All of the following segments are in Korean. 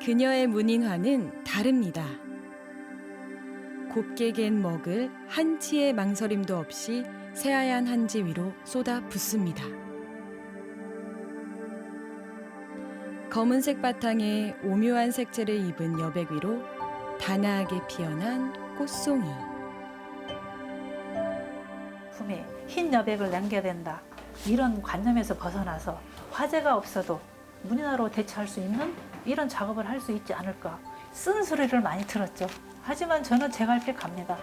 그녀의 문인화는 다릅니다. 곱게 갠 먹을 한치의 망설임도 없이 새하얀 한지 위로 쏟아 붓습니다. 검은색 바탕에 오묘한 색채를 입은 여백 위로 단아하게 피어난 꽃송이. 품에 흰 여백을 남겨야 된다. 이런 관념에서 벗어나서 화재가 없어도 문인화로 대체할 수 있는 이런 작업을 할 수 있지 않을까. 쓴소리를 많이 들었죠. 하지만 저는 제 갈 길 갑니다.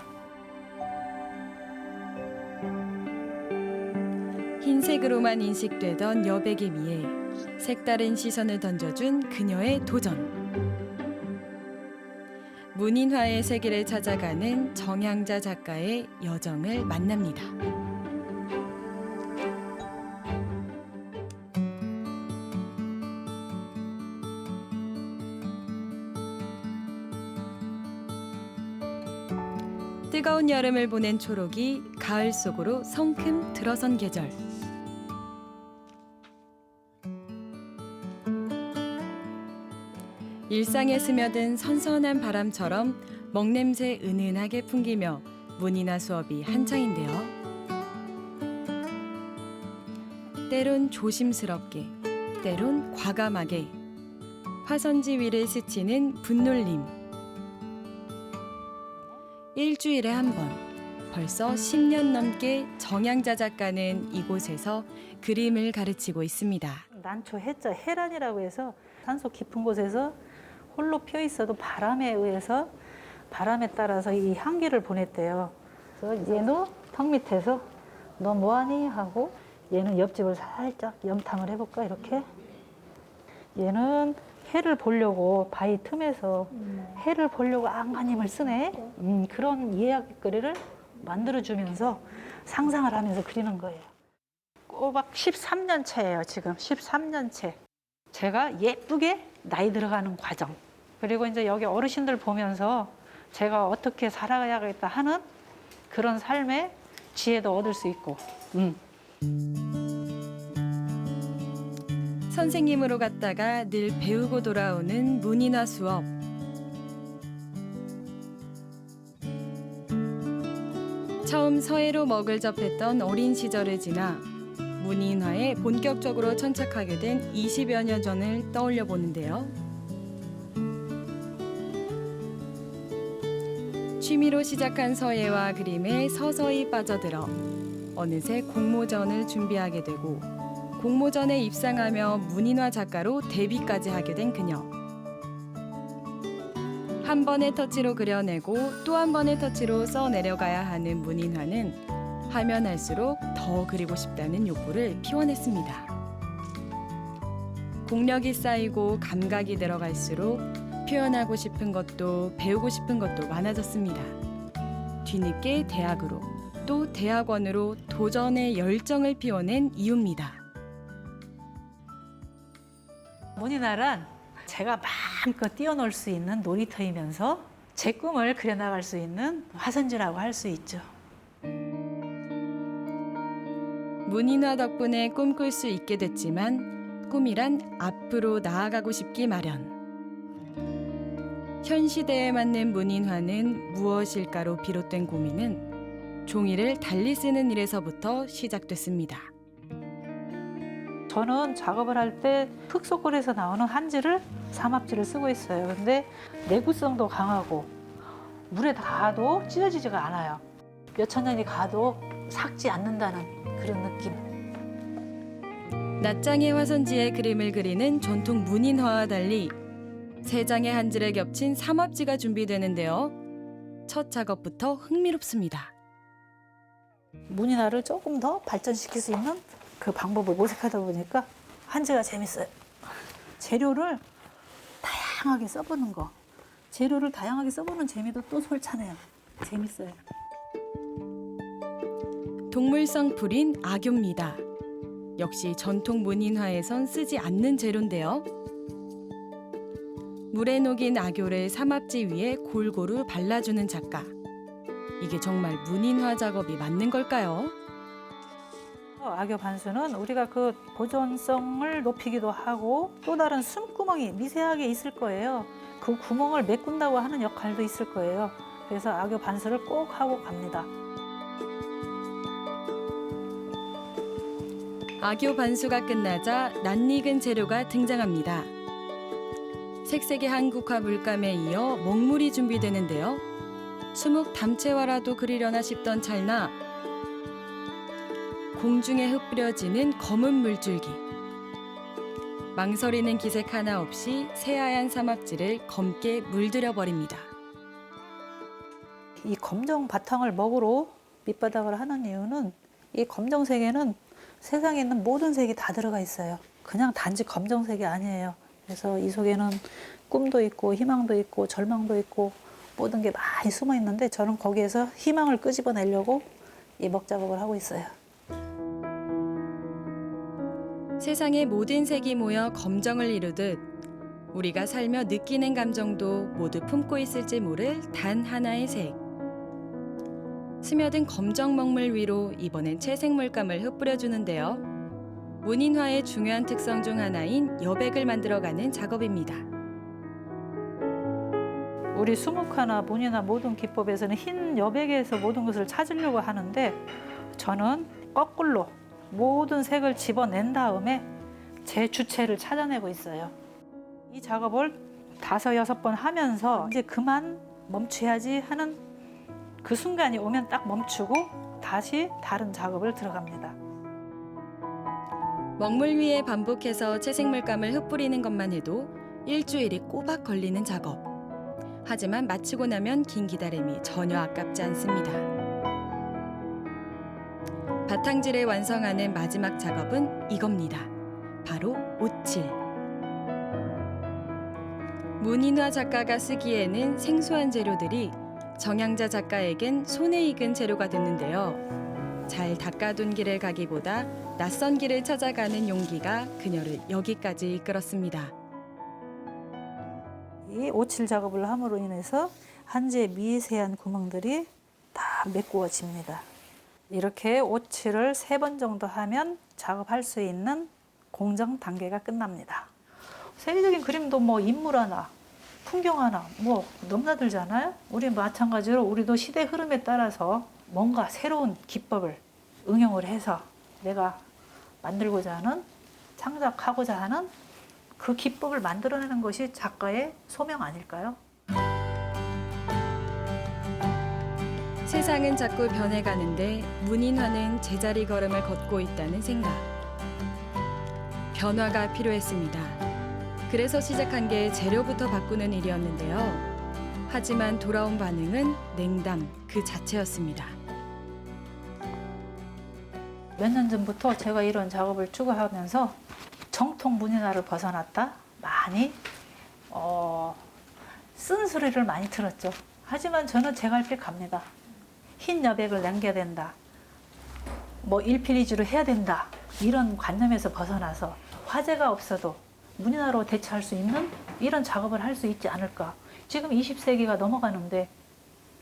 흰색으로만 인식되던 여백에 비해 색다른 시선을 던져준 그녀의 도전. 문인화의 세계를 찾아가는 정향자 작가의 여정을 만납니다. 뜨거운 여름을 보낸 초록이 가을 속으로 성큼 들어선 계절. 일상에 스며든 선선한 바람처럼 먹냄새 은은하게 풍기며 문인화 수업이 한창인데요. 때론 조심스럽게, 때론 과감하게 화선지 위를 스치는 분놀림. 일주일에 한 번, 벌써 10년 넘게 정향자 작가는 이곳에서 그림을 가르치고 있습니다. 난초 해자 해란이라고 해서 산소 깊은 곳에서 홀로 피어 있어도 바람에 의해서 바람에 따라서 이 향기를 보냈대요. 그래서 얘도 턱 밑에서 너 뭐하니 하고 얘는 옆집을 살짝 염탐을 해볼까 이렇게. 얘는 해를 보려고 바위 틈에서 해를 보려고 안간힘을 쓰네. 그런 이야기거리를 만들어주면서 상상을 하면서 그리는 거예요. 꼬박 13년 차예요. 지금 13년 차. 제가 예쁘게 나이 들어가는 과정. 그리고 이제 여기 어르신들 보면서 제가 어떻게 살아야겠다 하는 그런 삶의 지혜도 얻을 수 있고. 선생님으로 갔다가 늘 배우고 돌아오는 문인화 수업. 처음 서예로 먹을 접했던 어린 시절을 지나 문인화에 본격적으로 천착하게 된 20여 년 전을 떠올려 보는데요. 취미로 시작한 서예와 그림에 서서히 빠져들어 어느새 공모전을 준비하게 되고 공모전에 입상하며 문인화 작가로 데뷔까지 하게 된 그녀. 한 번의 터치로 그려내고 또 한 번의 터치로 써내려가야 하는 문인화는 하면 할수록 더 그리고 싶다는 욕구를 피워냈습니다. 공력이 쌓이고 감각이 들어갈수록 표현하고 싶은 것도 배우고 싶은 것도 많아졌습니다. 뒤늦게 대학으로 또 대학원으로 도전의 열정을 피워낸 이유입니다. 문인화란 제가 마음껏 뛰어놀 수 있는 놀이터이면서 제 꿈을 그려나갈 수 있는 화선지라고 할 수 있죠. 문인화 덕분에 꿈꿀 수 있게 됐지만 꿈이란 앞으로 나아가고 싶기 마련. 현 시대에 맞는 문인화는 무엇일까로 비롯된 고민은 종이를 달리 쓰는 일에서부터 시작됐습니다. 저는 작업을 할 때 흑석골에서 나오는 한지를 삼합지를 쓰고 있어요. 근데 내구성도 강하고 물에 닿아도 찢어지지가 않아요. 몇천 년이 가도 삭지 않는다는 그런 느낌. 낱장의 화선지에 그림을 그리는 전통 문인화와 달리 세 장의 한지를 겹친 삼합지가 준비되는데요. 첫 작업부터 흥미롭습니다. 문인화를 조금 더 발전시킬 수 있는 그 방법을 모색하다 보니까 한지가 재밌어요. 재료를 다양하게 써보는 거. 재료를 다양하게 써보는 재미도 또 솔찬해요. 재밌어요. 동물성 풀인 악교입니다. 역시 전통 문인화에선 쓰지 않는 재료인데요. 물에 녹인 악교를 삼합지 위에 골고루 발라주는 작가. 이게 정말 문인화 작업이 맞는 걸까요? 악교 반수는 우리가 그 보존성을 높이기도 하고 또 다른 숨구멍이 미세하게 있을 거예요. 그 구멍을 메꾼다고 하는 역할도 있을 거예요. 그래서 악교 반수를 꼭 하고 갑니다. 악교 반수가 끝나자 낯익은 재료가 등장합니다. 색색의 한국화 물감에 이어 먹물이 준비되는데요. 수묵 담채화라도 그리려나 싶던 찰나 공중에 흩뿌려지는 검은 물줄기. 망설이는 기색 하나 없이 새하얀 사막지를 검게 물들여 버립니다. 이 검정 바탕을 먹으로 밑바닥을 하는 이유는 이 검정색에는 세상에 있는 모든 색이 다 들어가 있어요. 그냥 단지 검정색이 아니에요. 그래서 이 속에는 꿈도 있고 희망도 있고 절망도 있고 모든 게 많이 숨어 있는데 저는 거기에서 희망을 끄집어내려고 이 먹 작업을 하고 있어요. 세상의 모든 색이 모여 검정을 이루듯 우리가 살며 느끼는 감정도 모두 품고 있을지 모를 단 하나의 색. 스며든 검정 먹물 위로 이번엔 채색 물감을 흩뿌려주는데요. 문인화의 중요한 특성 중 하나인 여백을 만들어가는 작업입니다. 우리 수묵화나 문이나 모든 기법에서는 흰 여백에서 모든 것을 찾으려고 하는데 저는 거꾸로 모든 색을 집어낸 다음에 제 주체를 찾아내고 있어요. 이 작업을 5, 6번 하면서 이제 그만 멈춰야지 하는 그 순간이 오면 딱 멈추고 다시 다른 작업을 들어갑니다. 먹물 위에 반복해서 채색 물감을 흩뿌리는 것만 해도 일주일이 꼬박 걸리는 작업. 하지만 마치고 나면 긴 기다림이 전혀 아깝지 않습니다. 바탕질을 완성하는 마지막 작업은 이겁니다. 바로 오칠. 문인화 작가가 쓰기에는 생소한 재료들이 정양자 작가에겐 손에 익은 재료가 됐는데요. 잘 닦아둔 길을 가기보다 낯선 길을 찾아가는 용기가 그녀를 여기까지 이끌었습니다. 이 오칠 작업을 함으로 인해서 한지의 미세한 구멍들이 다 메꾸어집니다. 이렇게 오칠을 3번 정도 하면 작업할 수 있는 공정 단계가 끝납니다. 세계적인 그림도 뭐 인물 하나, 풍경 하나 뭐 넘나들잖아요. 우리 마찬가지로 우리도 시대 흐름에 따라서 뭔가 새로운 기법을 응용을 해서 내가 만들고자 하는, 창작하고자 하는 그 기법을 만들어내는 것이 작가의 소명 아닐까요? 세상은 자꾸 변해가는데 문인화는 제자리 걸음을 걷고 있다는 생각. 변화가 필요했습니다. 그래서 시작한 게 재료부터 바꾸는 일이었는데요. 하지만 돌아온 반응은 냉담 그 자체였습니다. 몇 년 전부터 제가 이런 작업을 추구하면서 정통 문인화를 벗어났다 많이 쓴소리를 많이 들었죠. 하지만 저는 제 갈 길 갑니다. 흰 여백을 남겨야 된다. 뭐 일필이지로 해야 된다. 이런 관념에서 벗어나서 화제가 없어도 문인화로 대처할 수 있는 이런 작업을 할 수 있지 않을까. 지금 20세기가 넘어가는데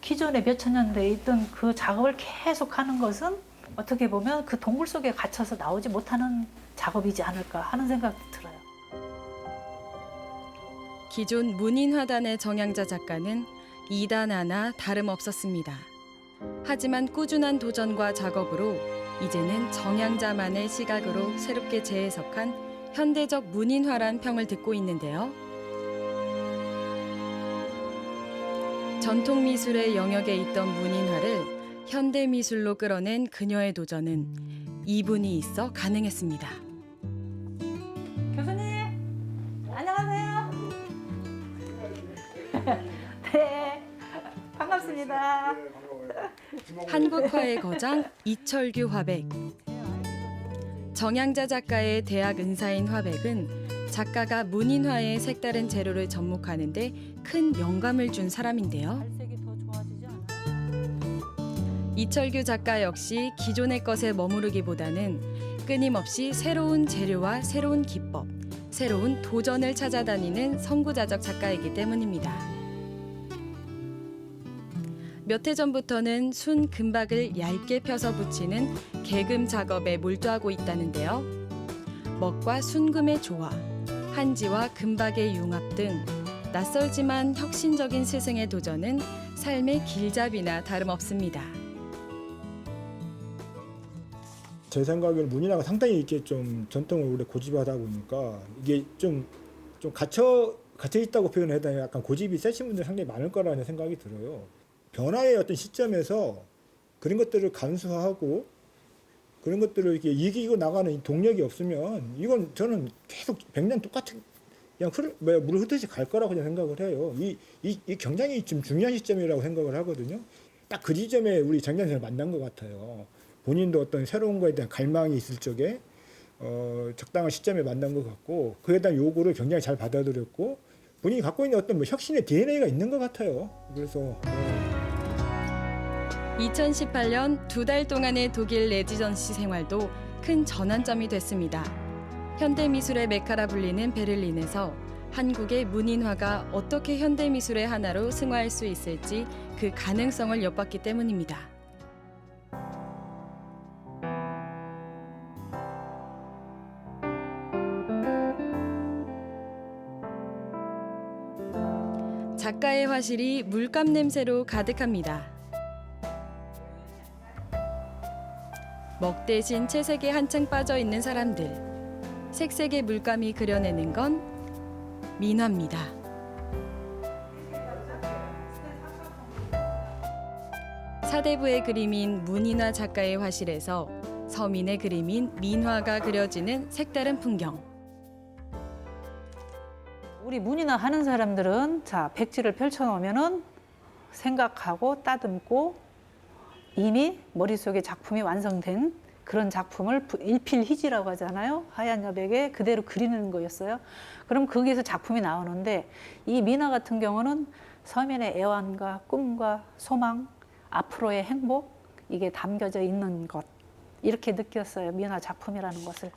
기존에 몇천 년대에 있던 그 작업을 계속 하는 것은 어떻게 보면 그 동굴 속에 갇혀서 나오지 못하는 작업이지 않을까 하는 생각도 들어요. 기존 문인화단의 정양자 작가는 2단 하나 다름없었습니다. 하지만 꾸준한 도전과 작업으로 이제는 정양자만의 시각으로 새롭게 재해석한 현대적 문인화란 평을 듣고 있는데요. 전통 미술의 영역에 있던 문인화를 현대 미술로 끌어낸 그녀의 도전은 이분이 있어 가능했습니다. 교수님, 안녕하세요. 네, 반갑습니다. 한국화의 거장 이철규 화백. 정양자 작가의 대학 은사인 화백은 작가가 문인화의 색다른 재료를 접목하는 데 큰 영감을 준 사람인데요. 발색이 더 좋아지지 않아요? 이철규 작가 역시 기존의 것에 머무르기보다는 끊임없이 새로운 재료와 새로운 기법, 새로운 도전을 찾아다니는 선구자적 작가이기 때문입니다. 몇 해 전부터는 순 금박을 얇게 펴서 붙이는 개금 작업에 몰두하고 있다는데요. 먹과 순금의 조화, 한지와 금박의 융합 등 낯설지만 혁신적인 스승의 도전은 삶의 길잡이나 다름없습니다. 제 생각에는 문인화가 상당히 이렇게 좀 전통을 오래 고집하다 보니까 이게 좀 갇혀 있다고 표현해야 되나, 약간 고집이 세신 분들이 상당히 많을 거라는 생각이 들어요. 변화의 어떤 시점에서 그런 것들을 간수하고 그런 것들을 이렇게 이기고 나가는 동력이 없으면 이건 저는 계속 100년 똑같은 그냥 물 흐르듯이 갈 거라고 생각을 해요. 이 굉장히 좀 중요한 시점이라고 생각을 하거든요. 딱 그 지점에 우리 장장 선생을 만난 것 같아요. 본인도 어떤 새로운 거에 대한 갈망이 있을 적에 적당한 시점에 만난 것 같고, 그에 대한 요구를 굉장히 잘 받아들였고, 본인이 갖고 있는 어떤 혁신의 DNA가 있는 것 같아요. 그래서 2018년 2달 동안의 독일 레지던시 생활도 큰 전환점이 됐습니다. 현대미술의 메카라 불리는 베를린에서 한국의 문인화가 어떻게 현대미술의 하나로 승화할 수 있을지 그 가능성을 엿봤기 때문입니다. 작가의 화실이 물감 냄새로 가득합니다. 먹 대신 채색에 한층 빠져 있는 사람들. 색색의 물감이 그려내는 건 민화입니다. 사대부의 그림인 문인화 작가의 화실에서 서민의 그림인 민화가 그려지는 색다른 풍경. 우리 문인화 하는 사람들은 자, 백지를 펼쳐놓으면은 생각하고 따듬고 이미 머릿속에 작품이 완성된 그런 작품을 일필휘지라고 하잖아요. 하얀 여백에 그대로 그리는 거였어요. 그럼 거기에서 작품이 나오는데 이 민화 같은 경우는 서민의 애환과 꿈과 소망, 앞으로의 행복, 이게 담겨져 있는 것. 이렇게 느꼈어요. 민화 작품이라는 것을.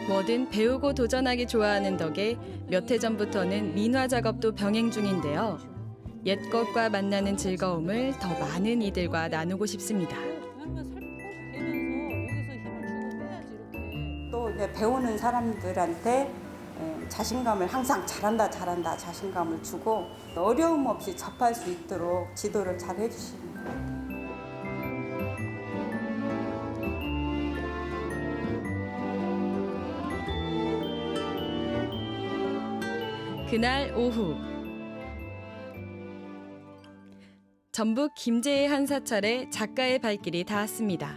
뭐든 배우고 도전하기 좋아하는 덕에 몇 해 전부터는 민화 작업도 병행 중인데요. 옛것과 만나는 즐거움을 더 많은 이들과 나누고 싶습니다. 또 이제 배우는 사람들한테 자신감을 항상 잘한다 자신감을 주고 어려움 없이 접할 수 있도록 지도를 잘 해주시는 것 같아요. 그날 오후 전북 김제의 한 사찰에 작가의 발길이 닿았습니다.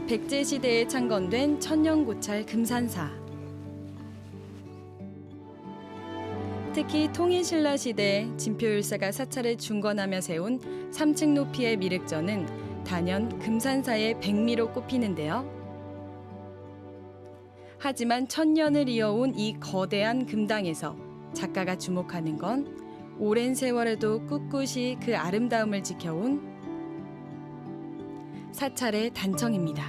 백제 시대에 창건된 천년고찰 금산사. 특히 통일신라 시대 진표율사가 사찰을 중건하며 세운 3층 높이의 미륵전은 단연 금산사의 백미로 꼽히는데요. 하지만 천년을 이어온 이 거대한 금당에서 작가가 주목하는 건 오랜 세월에도 꿋꿋이 그 아름다움을 지켜온 사찰의 단청입니다.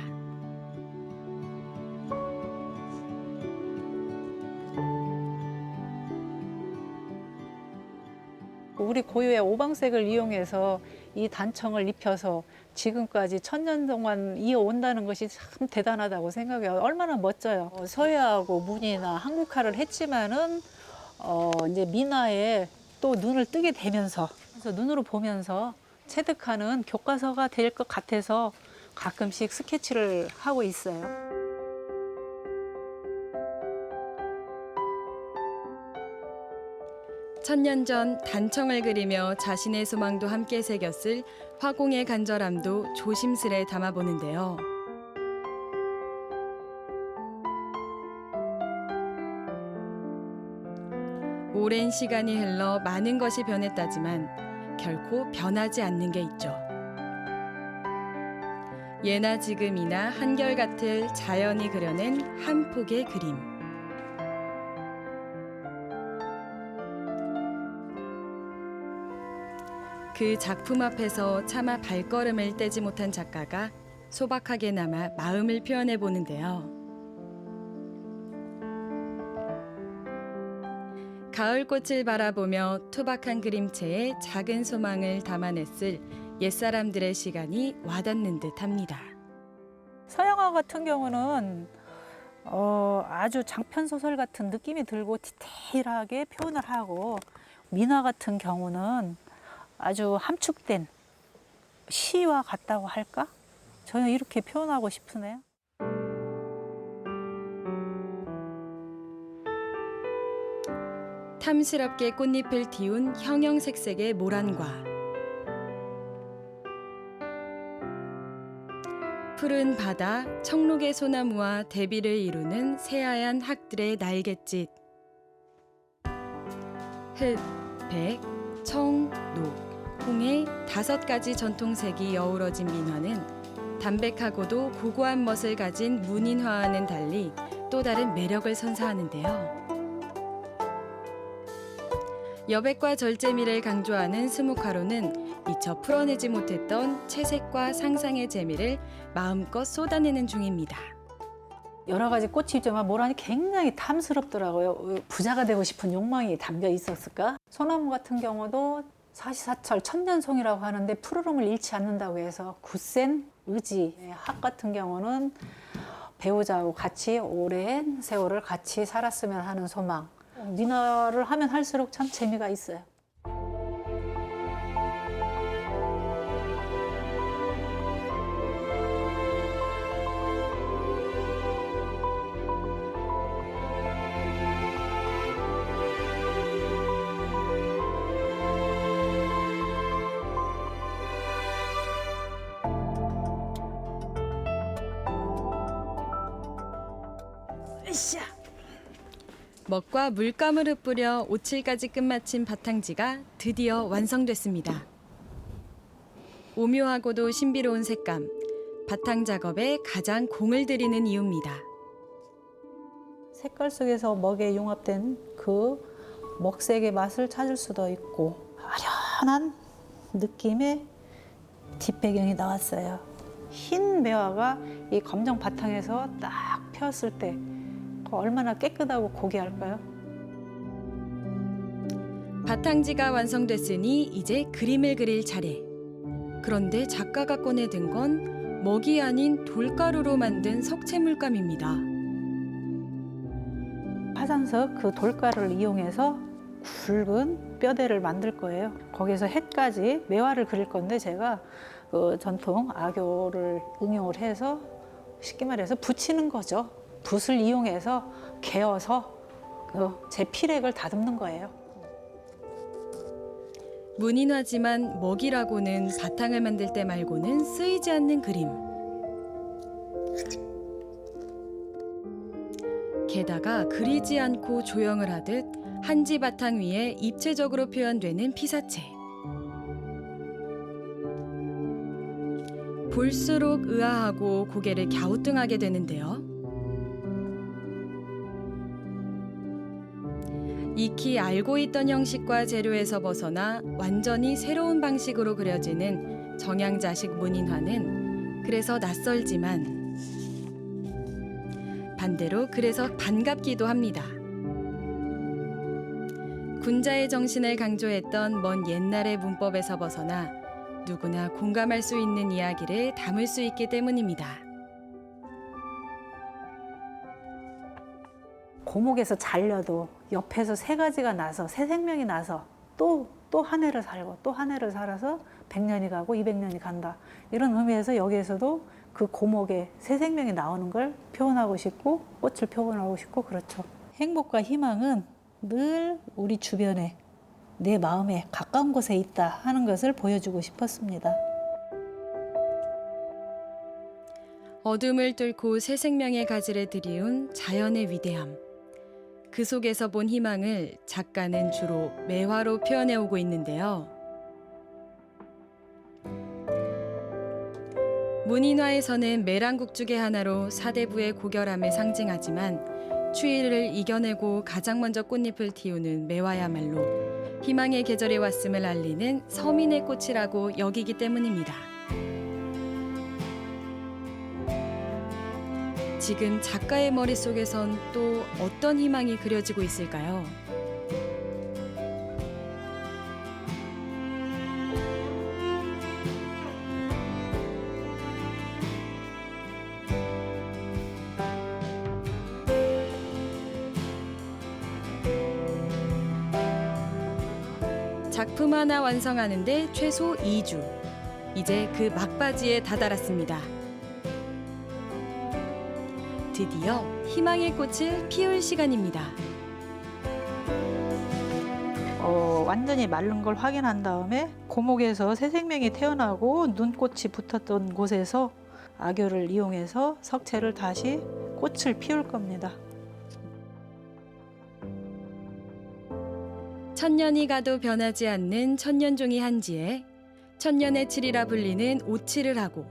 우리 고유의 오방색을 이용해서 이 단청을 입혀서 지금까지 1000년 동안 이어온다는 것이 참 대단하다고 생각해요. 얼마나 멋져요. 서예하고 문이나 한국화를 했지만은 이제 민화에 또 눈을 뜨게 되면서 그래서 눈으로 보면서 체득하는 교과서가 될 것 같아서 가끔씩 스케치를 하고 있어요. 천년 전 단청을 그리며 자신의 소망도 함께 새겼을 화공의 간절함도 조심스레 담아보는데요. 오랜 시간이 흘러 많은 것이 변했다지만 결코 변하지 않는 게 있죠. 예나 지금이나 한결같을 자연이 그려낸 한 폭의 그림. 그 작품 앞에서 차마 발걸음을 떼지 못한 작가가 소박하게 남아 마음을 표현해 보는데요. 가을꽃을 바라보며 투박한 그림체에 작은 소망을 담아냈을 옛사람들의 시간이 와닿는 듯합니다. 서양화 같은 경우는 아주 장편 소설 같은 느낌이 들고 디테일하게 표현을 하고, 민화 같은 경우는 아주 함축된 시와 같다고 할까? 저는 이렇게 표현하고 싶으네요. 탐스럽게 꽃잎을 틔운 형형색색의 모란과 푸른 바다, 청록의 소나무와 대비를 이루는 새하얀 학들의 날갯짓. 흑, 백, 청, 녹, 홍의 5가지 전통색이 어우러진 민화는 담백하고도 고고한 멋을 가진 문인화와는 달리 또 다른 매력을 선사하는데요. 여백과 절제미를 강조하는 스무카로는 미처 풀어내지 못했던 채색과 상상의 재미를 마음껏 쏟아내는 중입니다. 여러 가지 꽃이 있지만 모란이 굉장히 탐스럽더라고요. 부자가 되고 싶은 욕망이 담겨 있었을까? 소나무 같은 경우도 사시사철 천년송이라고 하는데 푸르름을 잃지 않는다고 해서 굳센 의지. 학 같은 경우는 배우자하고 같이 오랜 세월을 같이 살았으면 하는 소망. 민화를 하면 할수록 참 재미가 있어요. 으쌰! 먹과 물감을 흩뿌려 오칠까지 끝마친 바탕지가 드디어 완성됐습니다. 오묘하고도 신비로운 색감, 바탕 작업에 가장 공을 들이는 이유입니다. 색깔 속에서 먹에 융합된 그 먹색의 맛을 찾을 수도 있고, 아련한 느낌의 뒷배경이 나왔어요. 흰 매화가 이 검정 바탕에서 딱 폈을 때 얼마나 깨끗하고 고귀할까요? 바탕지가 완성됐으니 이제 그림을 그릴 차례. 그런데 작가가 꺼내든 건 먹이 아닌 돌가루로 만든 석채 물감입니다. 화산석 그 돌가루를 이용해서 굵은 뼈대를 만들 거예요. 거기서 햇까지 매화를 그릴 건데 제가 그 전통 악교를 응용을 해서 쉽게 말해서 붙이는 거죠. 붓을 이용해서 개어서 제 필액을 다듬는 거예요. 문인화지만 먹이라고는 바탕을 만들 때 말고는 쓰이지 않는 그림. 게다가 그리지 않고 조형을 하듯 한지 바탕 위에 입체적으로 표현되는 피사체. 볼수록 의아하고 고개를 갸우뚱하게 되는데요. 익히 알고 있던 형식과 재료에서 벗어나 완전히 새로운 방식으로 그려지는 정양자식 문인화는 그래서 낯설지만 반대로 그래서 반갑기도 합니다. 군자의 정신을 강조했던 먼 옛날의 문법에서 벗어나 누구나 공감할 수 있는 이야기를 담을 수 있기 때문입니다. 고목에서 잘려도 옆에서 새 가지가 나서 새 생명이 나서 또 한 해를 살고 또 한 해를 살아서 100년이 가고 200년이 간다. 이런 의미에서 여기에서도 그 고목에 새 생명이 나오는 걸 표현하고 싶고 꽃을 표현하고 싶고 그렇죠. 행복과 희망은 늘 우리 주변에 내 마음에 가까운 곳에 있다 하는 것을 보여주고 싶었습니다. 어둠을 뚫고 새 생명의 가지를 들이운 자연의 위대함. 그 속에서 본 희망을 작가는 주로 매화로 표현해 오고 있는데요. 문인화에서는 매랑국죽의 하나로 사대부의 고결함을 상징하지만 추위를 이겨내고 가장 먼저 꽃잎을 틔우는 매화야말로 희망의 계절이 왔음을 알리는 서민의 꽃이라고 여기기 때문입니다. 지금 작가의 머릿속에선 또 어떤 희망이 그려지고 있을까요? 작품 하나 완성하는데 최소 2주. 이제 그 막바지에 다다랐습니다. 드디어 희망의 꽃을 피울 시간입니다. 완전히 마른 걸 확인한 다음에 고목에서 새 생명이 태어나고 눈꽃이 붙었던 곳에서 악교를 이용해서 석채를 다시 꽃을 피울 겁니다. 천년이 가도 변하지 않는 천년종이 한지에 천년의 칠이라 불리는 오칠을 하고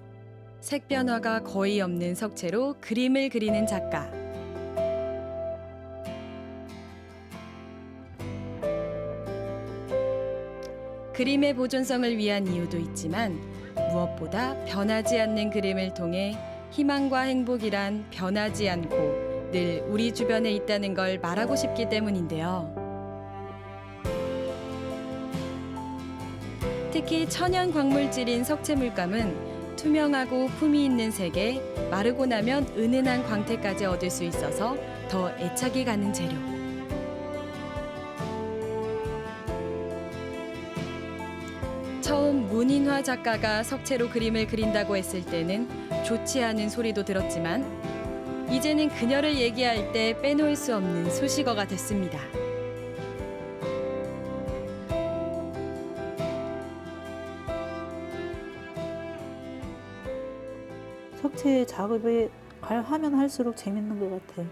색 변화가 거의 없는 석채로 그림을 그리는 작가. 그림의 보존성을 위한 이유도 있지만 무엇보다 변하지 않는 그림을 통해 희망과 행복이란 변하지 않고 늘 우리 주변에 있다는 걸 말하고 싶기 때문인데요. 특히 천연 광물질인 석채 물감은 투명하고 품이 있는 색에 마르고 나면 은은한 광택까지 얻을 수 있어서 더 애착이 가는 재료. 처음 문인화 작가가 석채로 그림을 그린다고 했을 때는 좋지 않은 소리도 들었지만 이제는 그녀를 얘기할 때 빼놓을 수 없는 수식어가 됐습니다. 석채 작업을 하면 할수록 재밌는 것 같아요.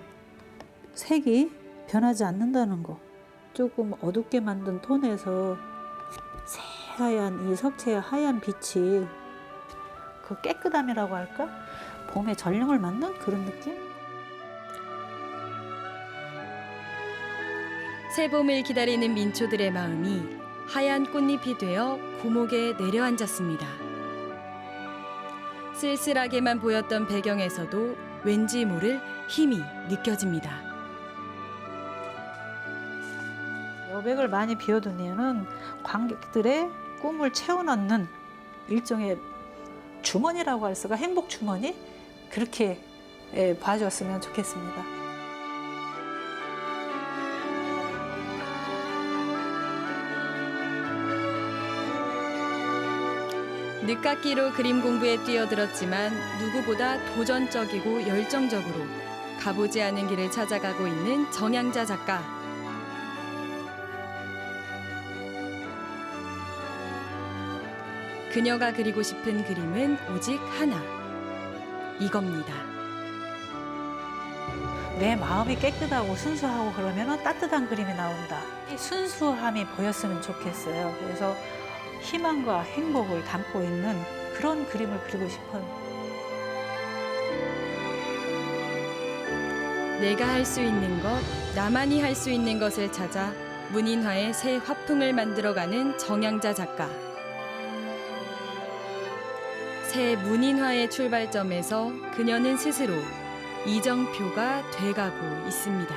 색이 변하지 않는다는 거. 조금 어둡게 만든 톤에서 새하얀 이 석채의 하얀 빛이 그 깨끗함이라고 할까? 봄의 전령을 맞는 그런 느낌? 새봄을 기다리는 민초들의 마음이 하얀 꽃잎이 되어 고목에 내려앉았습니다. 쓸쓸하게만 보였던 배경에서도 왠지 모를 힘이 느껴집니다. 여백을 많이 비워둔 이유는 관객들의 꿈을 채워넣는 일종의 주머니라고 할 수가, 행복 주머니? 그렇게 봐주었으면 좋겠습니다. 늦깎이로 그림 공부에 뛰어들었지만 누구보다 도전적이고 열정적으로 가보지 않은 길을 찾아가고 있는 정양자 작가. 그녀가 그리고 싶은 그림은 오직 하나. 이겁니다. 내 마음이 깨끗하고 순수하고 그러면 따뜻한 그림이 나온다. 이 순수함이 보였으면 좋겠어요. 그래서 희망과 행복을 담고 있는 그런 그림을 그리고 싶어요. 내가 할 수 있는 것, 나만이 할 수 있는 것을 찾아 문인화의 새 화풍을 만들어가는 정양자 작가. 새 문인화의 출발점에서 그녀는 스스로 이정표가 돼가고 있습니다.